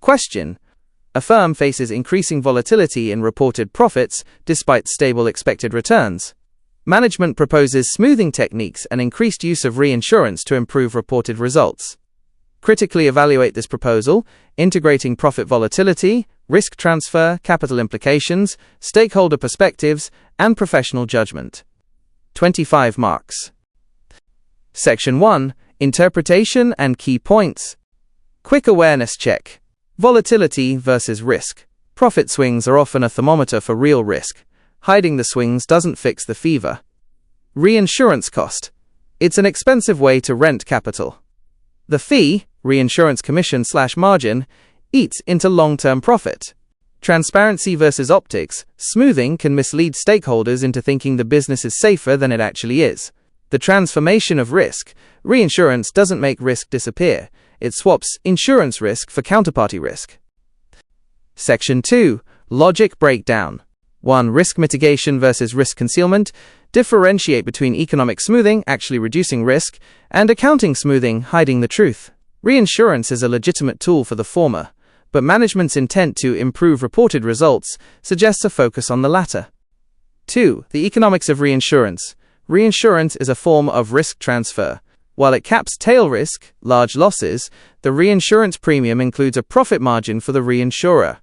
Question: a firm faces increasing volatility in reported profits despite stable expected returns. Management proposes smoothing techniques and increased use of reinsurance to improve reported results. Critically evaluate this proposal, integrating profit volatility, risk transfer, capital implications, stakeholder perspectives, and professional judgment. 25 marks. Section 1. Interpretation and key points. Quick awareness check. Volatility versus risk. Profit swings are often a thermometer for real risk. Hiding the swings doesn't fix the fever. Reinsurance cost. It's an expensive way to rent capital. The fee, reinsurance commission/margin, eats into long-term profit. Transparency versus optics. Smoothing can mislead stakeholders into thinking the business is safer than it actually is. The transformation of risk. Reinsurance doesn't make risk disappear. It swaps insurance risk for counterparty risk. Section 2. Logic breakdown. 1. Risk mitigation versus risk concealment. Differentiate between economic smoothing, actually reducing risk, and accounting smoothing, hiding the truth. Reinsurance is a legitimate tool for the former, but management's intent to improve reported results suggests a focus on the latter. 2. The economics of reinsurance. Reinsurance is a form of risk transfer. While it caps tail risk, large losses, the reinsurance premium includes a profit margin for the reinsurer.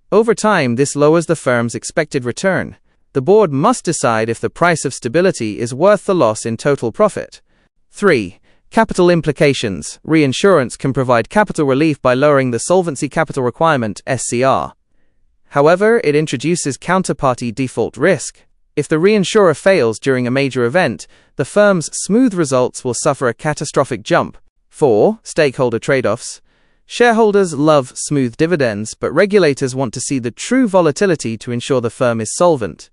Over time, this lowers the firm's expected return. The board must decide if the price of stability is worth the loss in total profit. 3. Capital implications. Reinsurance can provide capital relief by lowering the solvency capital requirement, SCR. However, it introduces counterparty default risk. If the reinsurer fails during a major event, the firm's smooth results will suffer a catastrophic jump. 4. Stakeholder trade-offs. Shareholders love smooth dividends, but regulators want to see the true volatility to ensure the firm is solvent.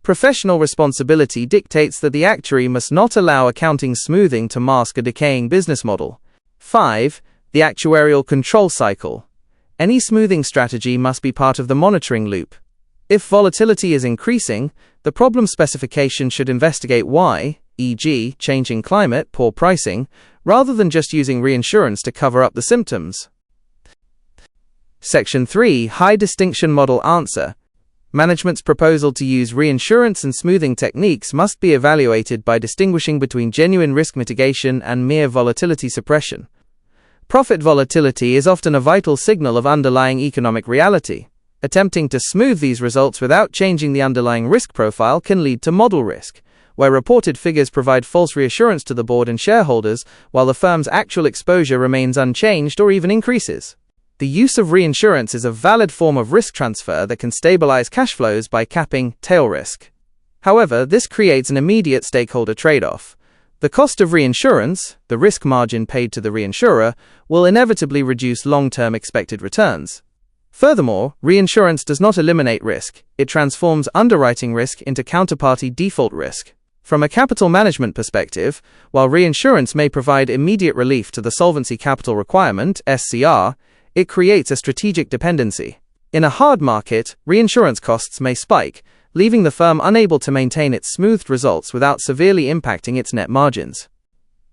Professional responsibility dictates that the actuary must not allow accounting smoothing to mask a decaying business model. 5. The actuarial control cycle. Any smoothing strategy must be part of the monitoring loop. If volatility is increasing, the problem specification should investigate why, e.g., changing climate, poor pricing, rather than just using reinsurance to cover up the symptoms. Section 3. High distinction model answer. Management's proposal to use reinsurance and smoothing techniques must be evaluated by distinguishing between genuine risk mitigation and mere volatility suppression. Profit volatility is often a vital signal of underlying economic reality. Attempting to smooth these results without changing the underlying risk profile can lead to model risk, where reported figures provide false reassurance to the board and shareholders, while the firm's actual exposure remains unchanged or even increases. The use of reinsurance is a valid form of risk transfer that can stabilize cash flows by capping tail risk. However, this creates an immediate stakeholder trade-off. The cost of reinsurance, the risk margin paid to the reinsurer, will inevitably reduce long-term expected returns. Furthermore, reinsurance does not eliminate risk, it transforms underwriting risk into counterparty default risk. From a capital management perspective, while reinsurance may provide immediate relief to the solvency capital requirement, SCR, it creates a strategic dependency. In a hard market, reinsurance costs may spike, leaving the firm unable to maintain its smoothed results without severely impacting its net margins.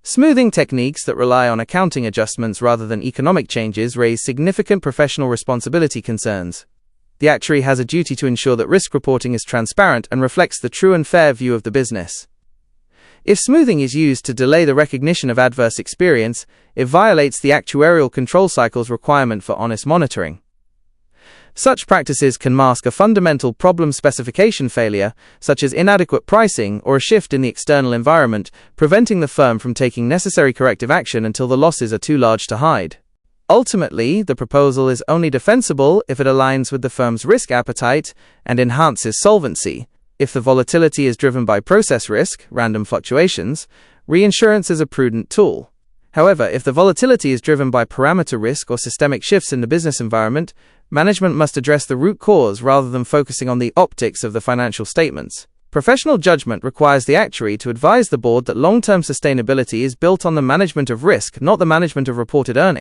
Smoothing techniques that rely on accounting adjustments rather than economic changes raise significant professional responsibility concerns. The actuary has a duty to ensure that risk reporting is transparent and reflects the true and fair view of the business. If smoothing is used to delay the recognition of adverse experience, it violates the actuarial control cycle's requirement for honest monitoring. Such practices can mask a fundamental problem specification failure, such as inadequate pricing or a shift in the external environment, preventing the firm from taking necessary corrective action until the losses are too large to hide. Ultimately, the proposal is only defensible if it aligns with the firm's risk appetite and enhances solvency. If the volatility is driven by process risk, random fluctuations, reinsurance is a prudent tool. However, if the volatility is driven by parameter risk or systemic shifts in the business environment, management must address the root cause rather than focusing on the optics of the financial statements. Professional judgment requires the actuary to advise the board that long-term sustainability is built on the management of risk, not the management of reported earnings.